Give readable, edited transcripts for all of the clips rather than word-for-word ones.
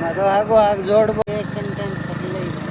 ಅದು ಹಾಗೂ ಆಗ ಜೋಡ್ಬೋದು ಕಂಟೆಂಟ್ ತರಲಿಲ್ಲ ಇದೆ.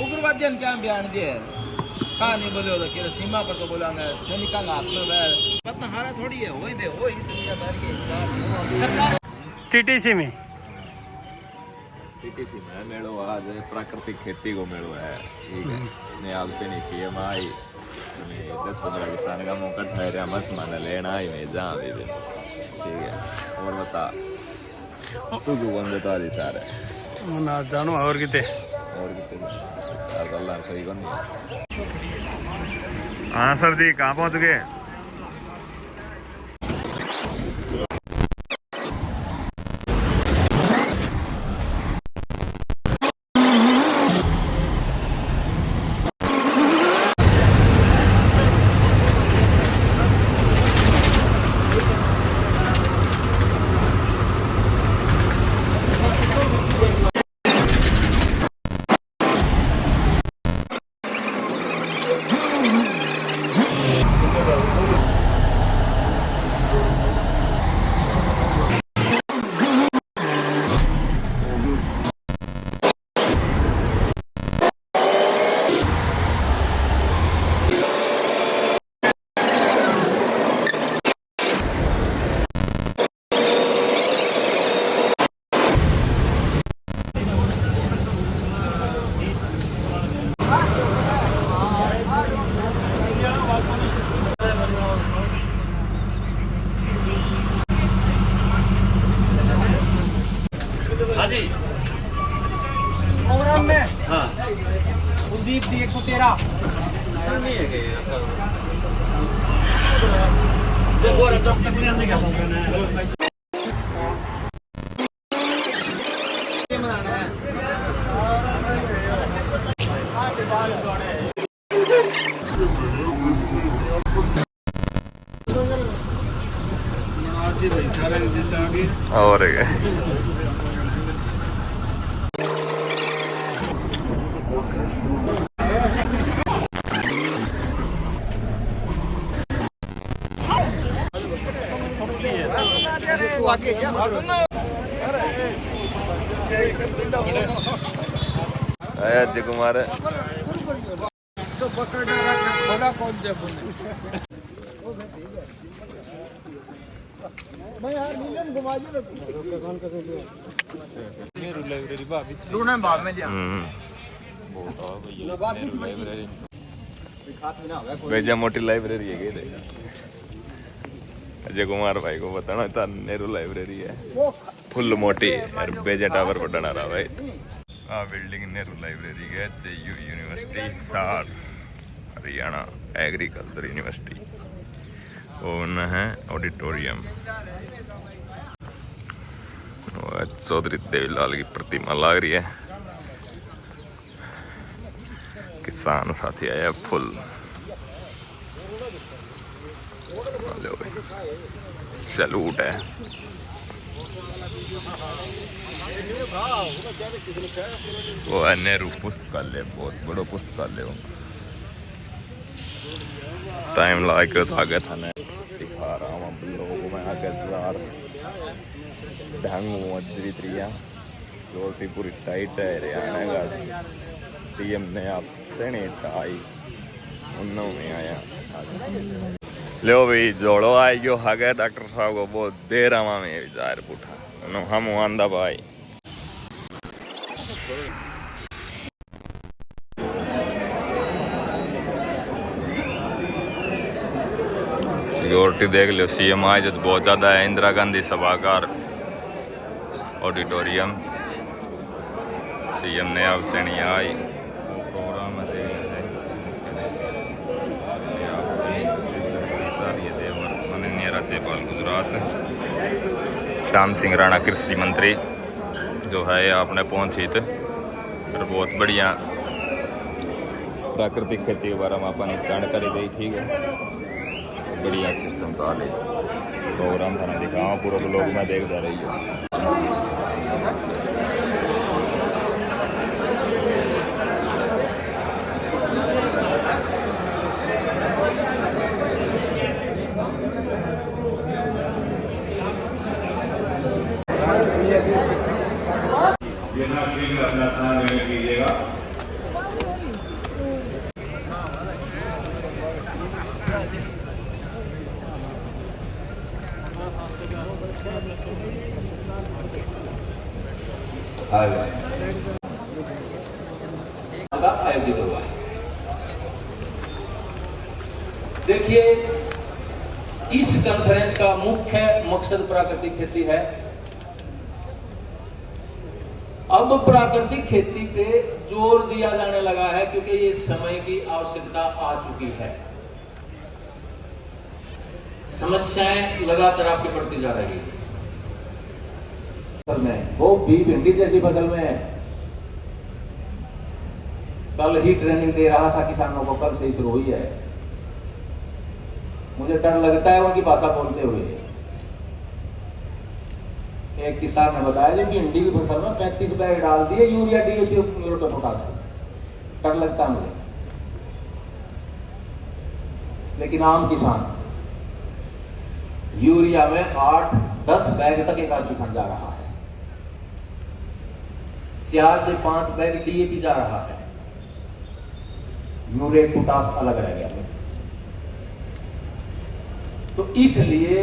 उग्रवादियों क्या बयान दिए कहाँ नहीं बोले उधर कि सीमा पर तो बोला सैनिका का हाथ में बैर पता हारा थोड़ी है वही दे वही दुनिया भर के सरकार टीटीसी में मेड़ो आज प्राकृतिक खेती को मेड़ो है ठीक है ने आपसे नहीं सीएम आई 10-15 किसान का मौका ठहरा मस्त माना लेना आई मैं जहाँ भी ठीक है और बता तू क्यों बंद तो आदि सारे ना जानो और किते अल्लाह सही कौन हाँ सर जी कहाँ पहुँच गए? प्रोग्राम में हाँ कुलदीप डी 113 नहीं है देखो चौक तक नहीं आने क्या और अजय कुमार तो पकड़ना रखा कौन से मैं यार मिलियन घुमा दूं नेहरू लाइब्रेरी भाभी लूना बाद में लिया बेजा मोटी लाइब्रेरी है गए अजय कुमार भाई को बताना था नेहरू लाइब्रेरी है फुल मोटी और बेजा टावर पर डना रहा भाई हाँ बिल्डिंग नेहरू लाइब्रेरी है JU यूनिवर्सिटी सार हरियाणा एग्रीकल्चर यूनिवर्सिटी और है ऑडिटोरियम चौधरी देवीलाल की प्रतिमा लग रही है किसान साथी आया फुल सैल्यूट है वो है नेहरू पुस्तकालय बहुत बड़ा पुस्तकालय टाइम लगा के तो आगे था दिखा रहा हूँ आप लोगों को मैं आगे ढंग मजरी त्रिया रोटी पूरी टाइट है हरियाणा का CM ने आप सेनेट आई उन्नों में आया लो भाई जोड़ो आई गयो हागे डॉक्टर साहब को बहुत देर आवा में जार पुठा हम आंदा भाई सिक्योरिटी देख लो CM आज तो बहुत ज़्यादा है इंदिरा गांधी सभागार ऑडिटोरियम CM ने अब से नहीं आई प्रोग्राम है राज्यपाल गुजरात श्याम सिंह राणा कृषि मंत्री जो है आपने पहुंचित और बहुत बढ़िया प्राकृतिक खेती के बारे में अपन जानकारी दी। ठीक है, बढ़िया सिस्टम चाले प्रोग्राम थाना दिखावा पूरा लोग में देखता रही है। अपना स्थान ग्रहण कीजिएगा। आयोजित हुआ है। देखिए, इस कॉन्फ्रेंस का मुख्य मकसद प्राकृतिक खेती है। अब प्राकृतिक खेती पे जोर दिया जाने लगा है क्योंकि ये समय की आवश्यकता आ चुकी है। समस्याएं लगातार आपकी बढ़ती जा रही है। फसल में वो भी भिंडी जैसी फसल में कल ही ट्रेनिंग दे रहा था किसानों को, कल से ही शुरू हुई है। मुझे डर लगता है उनकी भाषा बोलते हुए। एक किसान ने बताया कि भिंडी की फसल में 35 बैग डाल दिए यूरिया डीएपी और पोटास। डर लगता मुझे। लेकिन आम किसान यूरिया में 8-10 बैग तक एक आध किसान जा रहा है, 4 से 5 बैग डीएपी जा रहा है, यूरिया पोटास अलग रह गया। तो इसलिए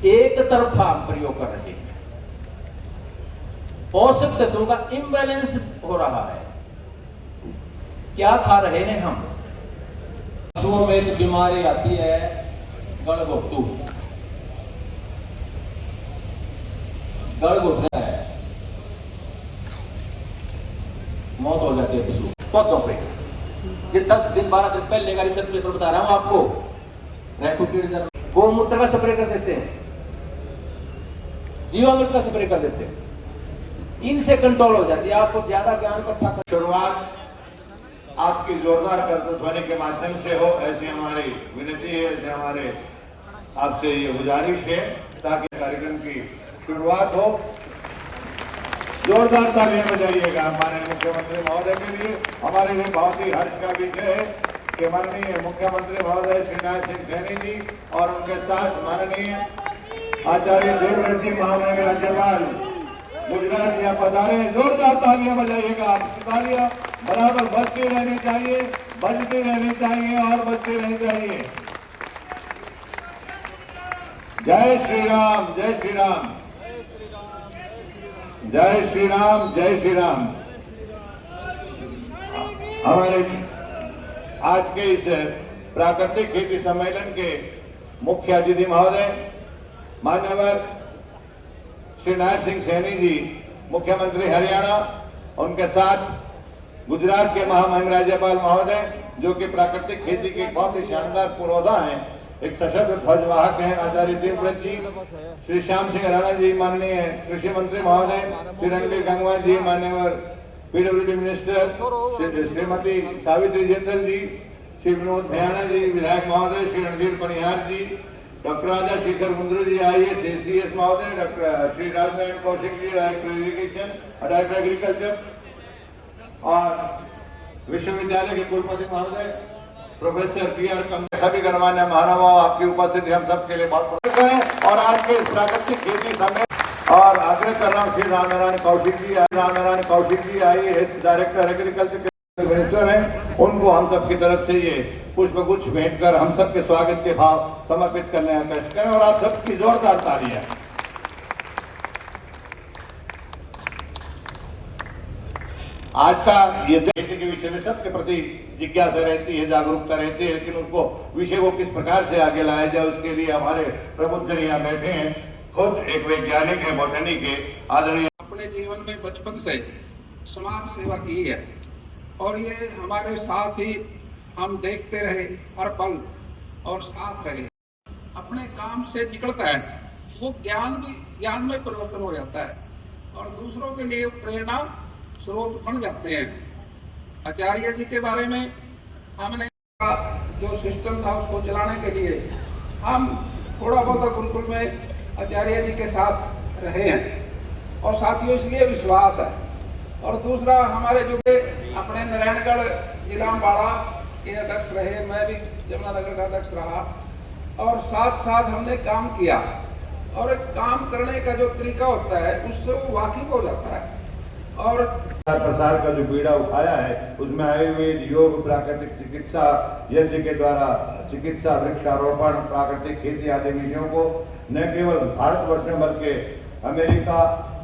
एक तरफा हम प्रयोग कर रहे हैं, पोषक तत्वों का इम्बैलेंस हो रहा है। क्या खा रहे हैं हम? पशुओं में एक बीमारी आती है गलघोटू, गड़ घुटना है, मौत हो जाती है पशु पौधों पे। ये 10 दिन 12 दिन पहले का रिसर्च पेपर बता रहा हूं आपको। रेपुटेड गोमूत्र का स्प्रे कर देते हैं, जीवामृत का स्प्रे कर देते हैं, इनसे कंट्रोल हो जाती है। आपको ज्यादा ज्ञान इकट्ठा कर। शुरुआत आपकी जोरदार करतब ध्वनि के माध्यम से हो, ऐसी हमारी विनती है, ऐसे हमारे आपसे ये गुजारिश है, ताकि कार्यक्रम की शुरुआत हो। जोरदार तालियां बजाइएगा हमारे मुख्यमंत्री महोदय के लिए। हमारे लिए बहुत ही हर्ष का विषय है कि माननीय मुख्यमंत्री महोदय श्रीनाथ सिंह सैनी जी और उनके साथ माननीय आचार्य देवव्रत जी महामहिम राज्यपाल गुजरात यहाँ पधारे। जोरदार तालियां बजाइएगा। आपकी तालियां बराबर बजती रहनी चाहिए, बजती रहनी चाहिए और बजती रहनी चाहिए। जय श्री राम, जय श्री राम, जय श्री राम, जय श्री राम। हमारे आज के इस प्राकृतिक खेती सम्मेलन के मुख्य अतिथि महोदय मान्यवर श्री नायब सिंह सैनी जी, मुख्यमंत्री हरियाणा, उनके साथ गुजरात के महामहिम राज्यपाल महोदय, जो कि प्राकृतिक खेती के बहुत ही शानदार पुरोधा हैं, एक सशस्त्र ध्वजवाहक हैं, आचार्य देवव्रत जी, श्री श्याम सिंह राणा जी, माननीय कृषि मंत्री महोदय, श्री रणबीर गंगवार जी, मान्यवर पीडब्ल्यूडी मिनिस्टर श्रीमती सावित्री जिंदल जी, श्री विनोद भयाना जी, विधायक महोदय, श्री रणधीर पनिहार जी, डॉक्टर राजा शेखर मुंद्रू जी IAS ACS महोदय, doctor Shri Rajnarayan Kaushik ji, director irrigation और डायरेक्टर एग्रीकल्चर, और विश्वविद्यालय के कुलपति महोदय प्रोफेसर PR कमल, सभी गणमान्य महानुभाव, आपकी उपस्थिति हम सबके लिए बहुत है। और आज के प्राकृतिक खेती समय और आग्रह कर रहा हूँ Shri Ramnarayan Kaushik ji IAS director agriculture minister हैं, उनको हम सब की तरफ से ये पुष्पगुच्छ भेंट कर हम सबके स्वागत के भाव समर्पित करने का कष्ट करें। और आप सबकी जोरदार तालियां। आज का ये खेती के विषय में सबके प्रति जिज्ञासा रहती है, जागरूकता रहती है, लेकिन उसको विषय को किस प्रकार से आगे लाया जाए, उसके लिए हमारे प्रबुद्ध जन यहाँ बैठे हैं। खुद एक वैज्ञानिक है, बॉटनी के आदरणीय। अपने जीवन में बचपन से समाज सेवा की है और ये हमारे साथ ही हम देखते रहे हर पल और साथ रहे। अपने काम से निकलता है वो ज्ञान में परिवर्तन हो जाता है और दूसरों के लिए प्रेरणा स्रोत बन जाते हैं। आचार्य जी के बारे में हमने जो सिस्टम था उसको चलाने के लिए हम थोड़ा बहुत गुरुकुल में आचार्य जी के साथ रहे हैं और साथियों इसलिए विश्वास है। और दूसरा हमारे जो अपने नारायणगढ़ जिला अम्बाड़ा के अध्यक्ष रहे, मैं भी जमुनानगर का अध्यक्ष रहा और साथ साथ हमने काम किया और एक काम करने का जो तरीका होता है उससे वो वाकिफ हो जाता है। और प्रसार का जो बीड़ा उठाया है उसमें आयुर्वेद, योग, प्राकृतिक चिकित्सा, यज्ञ के द्वारा चिकित्सा, वृक्षारोपण, प्राकृतिक खेती आदि विषयों को न केवल भारतवर्ष में बल्कि अमेरिका,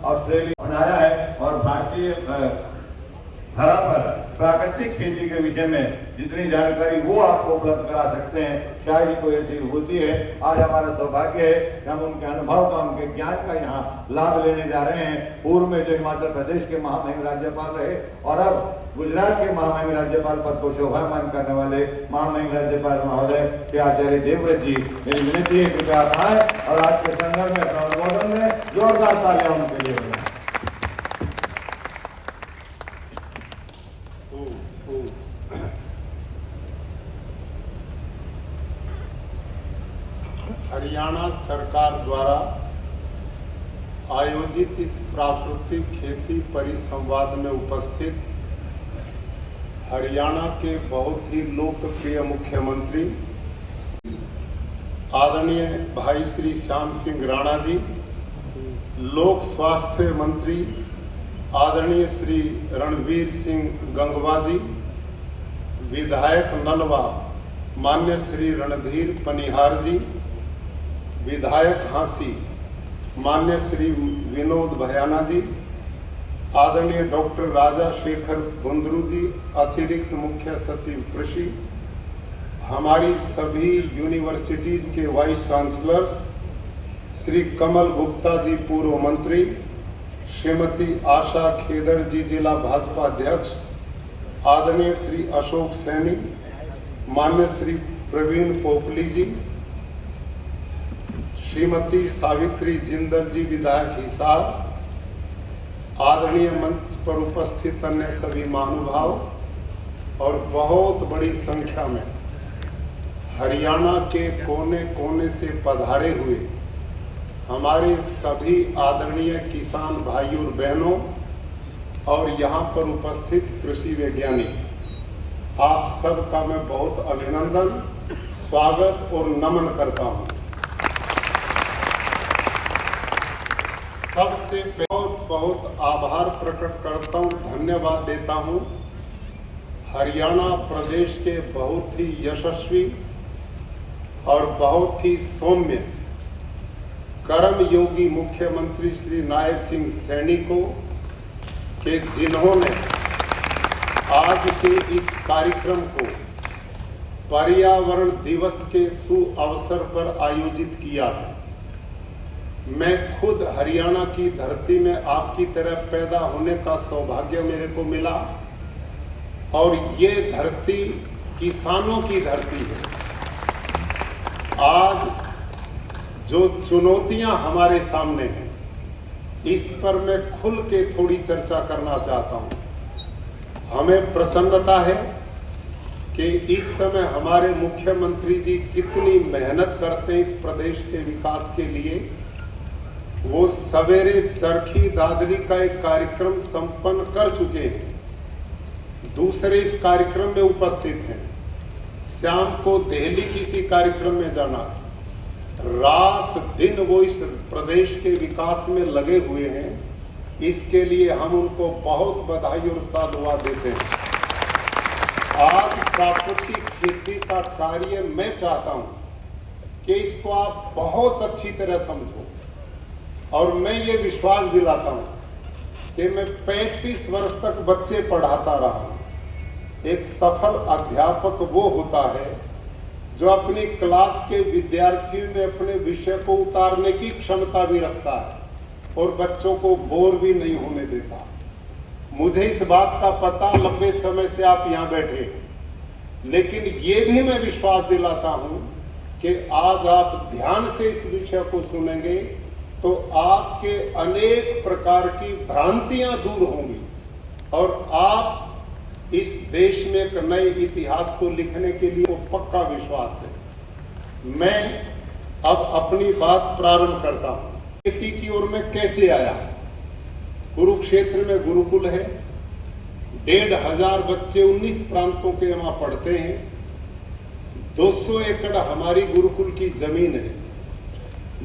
ऑस्ट्रेलिया बनाया है और भारतीय धरा पर प्राकृतिक खेती के विषय में जितनी जानकारी वो आपको उपलब्ध करा सकते हैं, शायद ही कोई ऐसी होती है। आज हमारा सौभाग्य है कि हम उनके अनुभव का, उनके ज्ञान का यहाँ लाभ लेने जा रहे हैं। पूर्व में जो हिमाचल प्रदेश के महामहिम राज्यपाल रहे और अब गुजरात के महामहिम राज्यपाल पद को शोभायमान करने वाले महामहिम राज्यपाल महोदय श्री आचार्य देवव्रत जी, मेरी विनती है कृपया आप आए और आज के संदर्भ में अपना अनुमोदन में जोरदार तालियां उनके लिए बजाएं। हरियाणा सरकार द्वारा आयोजित इस प्राकृतिक खेती परिसंवाद में उपस्थित हरियाणा के बहुत ही लोकप्रिय मुख्यमंत्री आदरणीय भाई श्री श्याम सिंह राणा जी, लोक स्वास्थ्य मंत्री आदरणीय श्री रणवीर सिंह गंगवा जी, विधायक नलवा मान्य श्री रणधीर पनिहार जी, विधायक हांसी मान्य श्री विनोद भयाना जी, आदरणीय डॉक्टर राजा शेखर बुंदरू जी, अतिरिक्त मुख्य सचिव कृषि, हमारी सभी यूनिवर्सिटीज के वाइस चांसलर्स, श्री कमल गुप्ता जी पूर्व मंत्री, श्रीमती आशा खेदर जी जिला भाजपा अध्यक्ष, आदरणीय श्री अशोक सैनी, मान्य श्री प्रवीण पोपली जी, श्रीमती सावित्री जिंदल जी विधायक हिसार, आदरणीय मंच पर उपस्थित अन्य सभी महानुभाव और बहुत बड़ी संख्या में हरियाणा के कोने कोने से पधारे हुए हमारे सभी आदरणीय किसान भाई और बहनों और यहाँ पर उपस्थित कृषि वैज्ञानिक, आप सबका मैं बहुत अभिनंदन, स्वागत और नमन करता हूँ। सबसे बहुत बहुत आभार प्रकट करता हूँ, धन्यवाद देता हूँ हरियाणा प्रदेश के बहुत ही यशस्वी और बहुत ही सौम्य कर्मयोगी मुख्यमंत्री श्री नायब सिंह सैनी को कि जिन्होंने आज के इस कार्यक्रम को पर्यावरण दिवस के सुअवसर पर आयोजित किया है। मैं खुद हरियाणा की धरती में आपकी तरह पैदा होने का सौभाग्य मेरे को मिला और ये धरती किसानों की धरती है। आज जो चुनौतियां हमारे सामने हैं इस पर मैं खुल के थोड़ी चर्चा करना चाहता हूं। हमें प्रसन्नता है कि इस समय हमारे मुख्यमंत्री जी कितनी मेहनत करते हैं इस प्रदेश के विकास के लिए। वो सवेरे चरखी दादरी का एक कार्यक्रम संपन्न कर चुके हैं, दूसरे इस कार्यक्रम में उपस्थित हैं, शाम को दिल्ली किसी कार्यक्रम में जाना, रात दिन वो इस प्रदेश के विकास में लगे हुए हैं। इसके लिए हम उनको बहुत बधाई और साधुवाद देते हैं। आज प्राकृतिक खेती का कार्य मैं चाहता हूं कि इसको आप बहुत अच्छी तरह समझो और मैं ये विश्वास दिलाता हूं कि मैं 35 वर्ष तक बच्चे पढ़ाता रहा हूं। एक सफल अध्यापक वो होता है जो अपनी क्लास के विद्यार्थियों में अपने विषय को उतारने की क्षमता भी रखता है और बच्चों को बोर भी नहीं होने देता। मुझे इस बात का पता लंबे समय से आप यहां बैठे, लेकिन ये भी मैं विश्वास दिलाता हूं कि आज आप ध्यान से इस विषय को सुनेंगे तो आपके अनेक प्रकार की भ्रांतियां दूर होंगी और आप इस देश में एक नए इतिहास को लिखने के लिए वो पक्का विश्वास है। मैं अब अपनी बात प्रारंभ करता हूं। खेती की ओर में कैसे आया? कुरुक्षेत्र में गुरुकुल है, 1,500 बच्चे 19 प्रांतों के वहां पढ़ते हैं। 200 एकड़ हमारी गुरुकुल की जमीन है।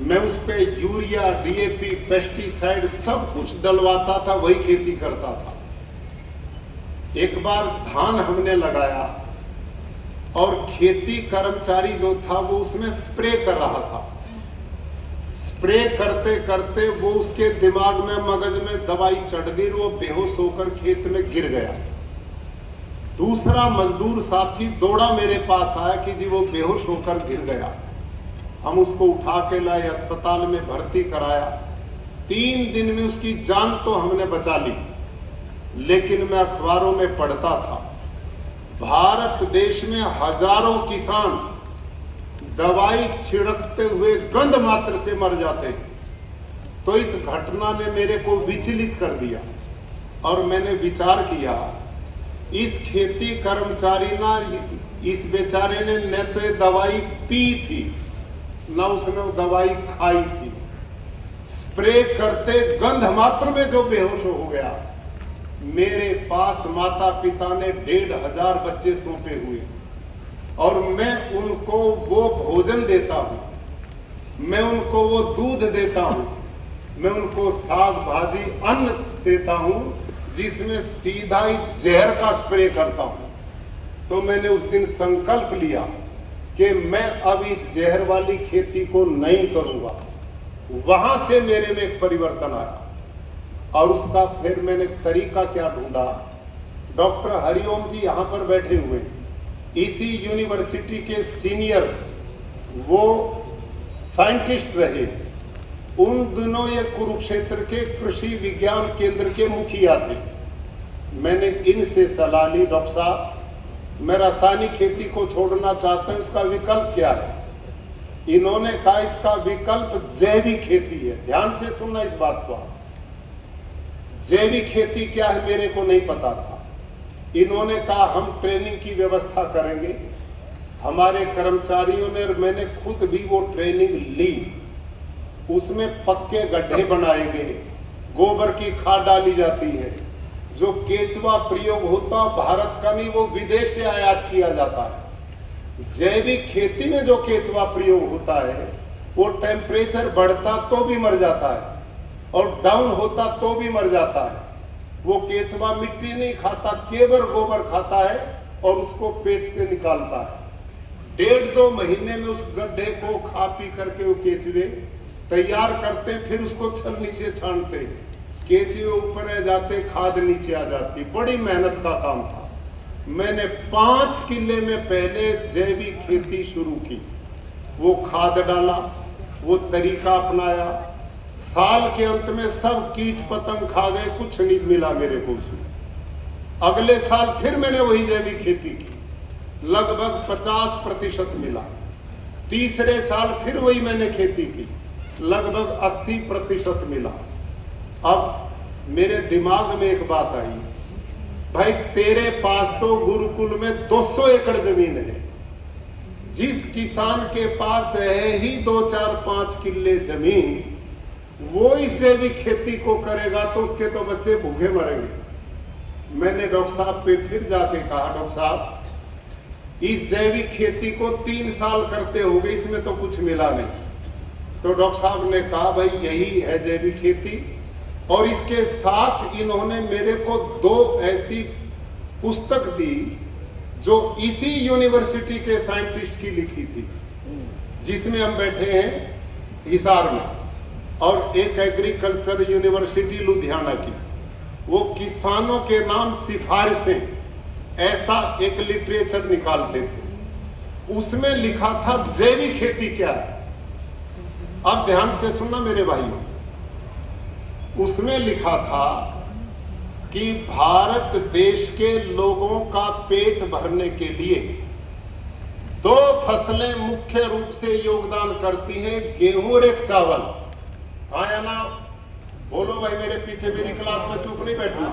मैं उस पे यूरिया, डीएपी, पेस्टिसाइड सब कुछ डलवाता था, वही खेती करता था। एक बार धान हमने लगाया और खेती कर्मचारी जो था वो उसमें स्प्रे कर रहा था। स्प्रे करते करते वो उसके दिमाग में, मगज में दवाई चढ़ गई, वो बेहोश होकर खेत में गिर गया। दूसरा मजदूर साथी दौड़ा मेरे पास आया कि जी वो बेहोश होकर गिर गया। हम उसको उठा के लाए, अस्पताल में भर्ती कराया। 3 दिन में उसकी जान तो हमने बचा ली। लेकिन मैं अखबारों में पढ़ता था, भारत देश में हजारों किसान दवाई छिड़कते हुए गंध मात्र से मर जाते हैं। तो इस घटना ने मेरे को विचलित कर दिया और मैंने विचार किया, इस खेती कर्मचारी ना, इस बेचारे ने न तो ये दवाई पी थी न उसने वो दवाई खाई थी। स्प्रे करते गंध मात्र में जो बेहोश हो गया। मेरे पास माता पिता ने 1,500 बच्चे सौंपे हुए और मैं उनको वो भोजन देता हूं, मैं उनको वो दूध देता हूं, मैं उनको साग भाजी अन्न देता हूं जिसमें सीधा ही जहर का स्प्रे करता हूं। तो मैंने उस दिन संकल्प लिया कि मैं अब इस जहर वाली खेती को नहीं करूंगा। वहां से मेरे में एक परिवर्तन आया और उसका फिर मैंने तरीका क्या ढूंढा। डॉक्टर हरिओम जी यहां पर बैठे हुए, इसी यूनिवर्सिटी के सीनियर वो साइंटिस्ट रहे। उन दिनों ये कुरुक्षेत्र के कृषि विज्ञान केंद्र के मुखिया थे। मैंने इनसे सलाह ली, डॉक्टर साहब मैं रासायनिक खेती को छोड़ना चाहता हूं, इसका विकल्प क्या है? इन्होंने कहा इसका विकल्प जैविक खेती है। ध्यान से सुनना इस बात को। जैविक खेती क्या है मेरे को नहीं पता था। इन्होंने कहा हम ट्रेनिंग की व्यवस्था करेंगे। हमारे कर्मचारियों ने और मैंने खुद भी वो ट्रेनिंग ली। उसमें पक्के गड्ढे बनाए गए, गोबर की खाद डाली जाती है। जो केचुआ प्रयोग होता भारत का नहीं, वो विदेश से आयात किया जाता है। जैविक खेती में जो केचुआ प्रयोग होता है वो टेम्परेचर बढ़ता तो भी मर जाता है और डाउन होता तो भी मर जाता है। वो केचुआ मिट्टी नहीं खाता, केवल गोबर खाता है और उसको पेट से निकालता है। 1.5-2 महीने में उस गड्ढे को खा पी करके वो केचुए तैयार करते, फिर उसको छलनी से छानते, केचुए ऊपर आ जाते, खाद नीचे आ जाती। बड़ी मेहनत का काम था। मैंने 5 किले में पहले जैविक खेती शुरू की। वो खाद डाला, वो तरीका अपनाया। साल के अंत में सब कीट पतंग खा गए, कुछ नहीं मिला मेरे को उसमें। अगले साल फिर मैंने वही जैविक खेती की, लगभग 50% मिला। तीसरे साल फिर वही मैंने खेती की, लगभग 80% मिला। अब मेरे दिमाग में एक बात आई, भाई तेरे पास तो गुरुकुल में 200 एकड़ जमीन है। जिस किसान के पास है ही 2-4-5 किले जमीन, वो इस जैविक खेती को करेगा तो उसके तो बच्चे भूखे मरेंगे। मैंने डॉक्टर साहब पे फिर जाके कहा, डॉक्टर साहब इस जैविक खेती को 3 साल करते हो गए, इसमें तो कुछ मिला नहीं। तो डॉक्टर साहब ने कहा भाई यही है जैविक खेती। और इसके साथ इन्होंने मेरे को 2 ऐसी पुस्तक दी जो इसी यूनिवर्सिटी के साइंटिस्ट की लिखी थी, जिसमें हम बैठे हैं हिसार में, और एक एग्रीकल्चर यूनिवर्सिटी लुधियाना की। वो किसानों के नाम सिफारिशें ऐसा एक लिटरेचर निकालते थे। उसमें लिखा था जैविक खेती क्या है। अब ध्यान से सुनना मेरे भाइयों, उसमें लिखा था कि भारत देश के लोगों का पेट भरने के लिए दो फसलें मुख्य रूप से योगदान करती हैं, गेहूं और एक चावल। हाँ या ना? बोलो भाई, मेरे पीछे मेरी क्लास में चुप नहीं बैठना।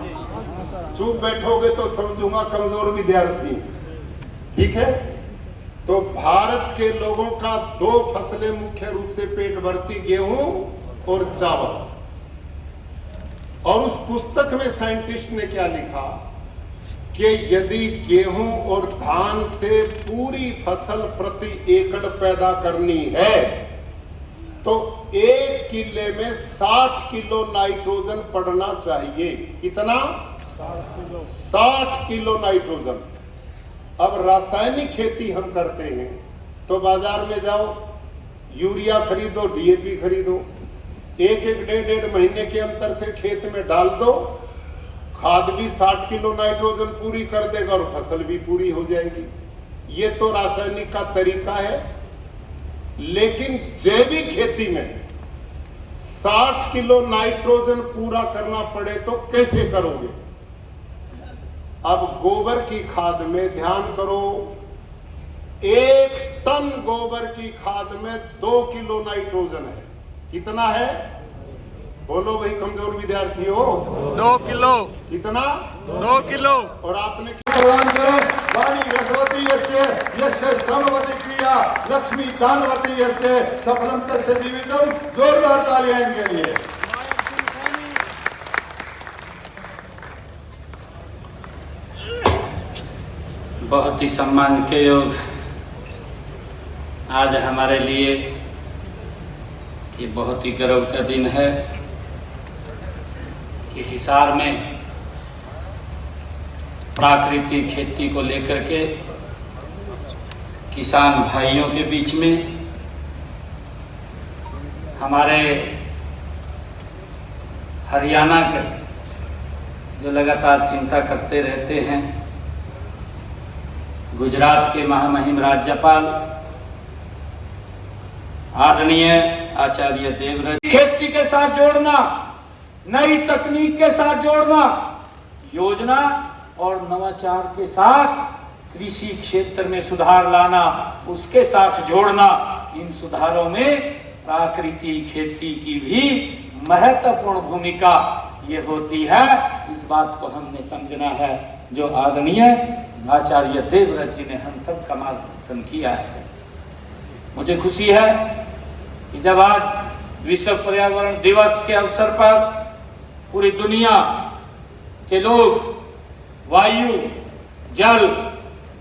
चुप बैठोगे तो समझूंगा कमजोर विद्यार्थी। ठीक है? तो भारत के लोगों का दो फसलें मुख्य रूप से पेट भरती, गेहूं और चावल। और उस पुस्तक में साइंटिस्ट ने क्या लिखा कि यदि गेहूं और धान से पूरी फसल प्रति एकड़ पैदा करनी है तो 1 किले में 60 किलो नाइट्रोजन पड़ना चाहिए। कितना? 60 किलो नाइट्रोजन। अब रासायनिक खेती हम करते हैं तो बाजार में जाओ, यूरिया खरीदो, डीएपी खरीदो, एक 1.5 महीने के अंतर से खेत में डाल दो, खाद भी 60 किलो नाइट्रोजन पूरी कर देगा और फसल भी पूरी हो जाएगी। ये तो रासायनिक का तरीका है। लेकिन जैविक खेती में 60 किलो नाइट्रोजन पूरा करना पड़े तो कैसे करोगे? अब गोबर की खाद में ध्यान करो, 1 टन गोबर की खाद में 2 किलो नाइट्रोजन है। कितना है? बोलो भाई कमजोर विद्यार्थी हो। 2 किलो। कितना? 2 किलो। और आपने प्रदान करें वाणी रघुवती यस्य यस्य श्रमवती क्रिया लक्ष्मी दानवती यस्य सफलम तस्य जीवितम। जोरदार तालियां इनके लिए। बहुत ही सम्मान के योग आज हमारे लिए ये बहुत ही गर्व का दिन है कि हिसार में प्राकृतिक खेती को लेकर के किसान भाइयों के बीच में हमारे हरियाणा के जो लगातार चिंता करते रहते हैं, गुजरात के महामहिम राज्यपाल आदरणीय आचार्य देवव्रत, खेती के साथ जोड़ना, नई तकनीक के साथ जोड़ना, योजना और नवाचार के साथ कृषि क्षेत्र में सुधार लाना, उसके साथ जोड़ना, इन सुधारों में प्राकृतिक खेती की भी महत्वपूर्ण भूमिका ये होती है। इस बात को हमने समझना है जो आदरणीय आचार्य देवव्रत जी ने हम सब का मार्गदर्शन किया है। मुझे खुशी है कि जब आज विश्व पर्यावरण दिवस के अवसर पर पूरी दुनिया के लोग वायु, जल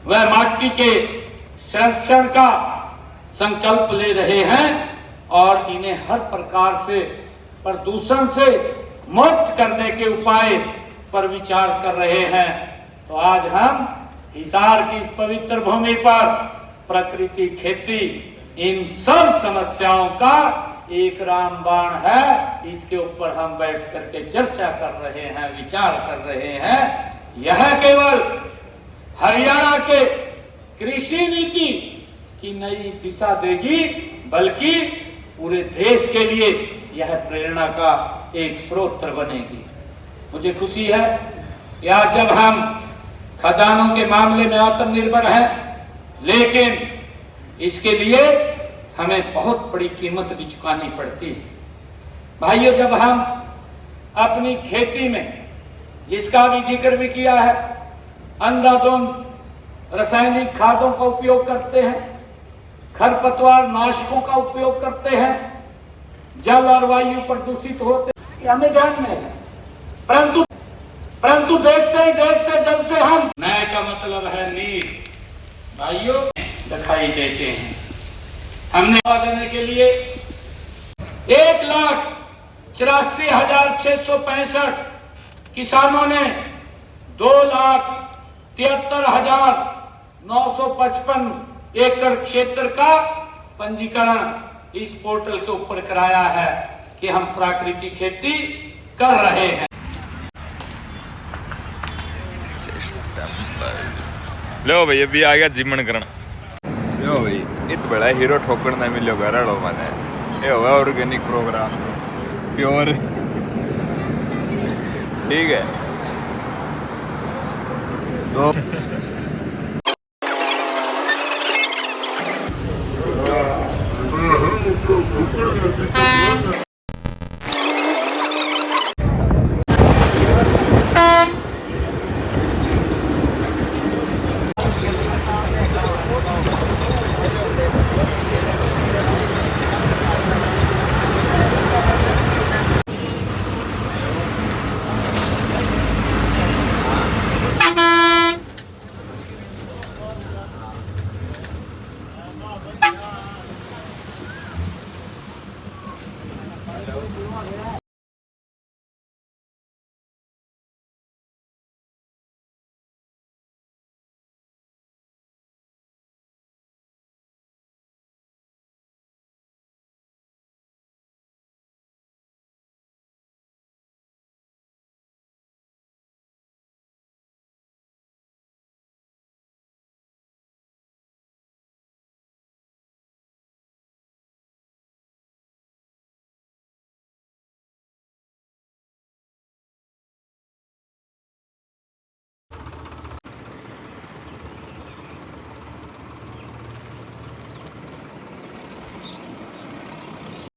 व माटी के संरक्षण का संकल्प ले रहे हैं और इन्हें हर प्रकार से प्रदूषण से मुक्त करने के उपाय पर विचार कर रहे हैं, तो आज हम हिसार की इस पवित्र भूमि पर प्रकृति खेती इन सब समस्याओं का एक रामबाण है। इसके ऊपर हम बैठ करके चर्चा कर रहे हैं, विचार कर रहे हैं। यह केवल हरियाणा के कृषि नीति की नई दिशा देगी, बल्कि पूरे देश के लिए यह प्रेरणा का एक स्रोत बनेगी। मुझे खुशी है कि आज जब हम खदानों के मामले में आत्मनिर्भर हैं, लेकिन इसके लिए हमें बहुत बड़ी कीमत भी चुकानी पड़ती है। भाइयों, जब हम अपनी खेती में, जिसका भी जिक्र भी किया है, अंधाधुंध रासायनिक खादों का उपयोग करते हैं, खरपतवार नाशकों का उपयोग करते हैं, जल और वायु प्रदूषित होते हैं, हमें ध्यान में है। परंतु देखते ही देखते जब से हम नए का मतलब है नीर, भाइयों दिखाई देते हैं। हमने देने के लिए 1,84,665 किसानों ने 2,73,955 एकड़ क्षेत्र का पंजीकरण इस पोर्टल के ऊपर कराया है कि हम प्राकृतिक खेती कर रहे हैं। लो भाई अभी आ गया जिमन करण। लो भाई इत बड़ा हीरो ठोकर ना मिलो घराड़ो मैंने ये हुआ ऑर्गेनिक प्रोग्राम प्योर ठीक है तो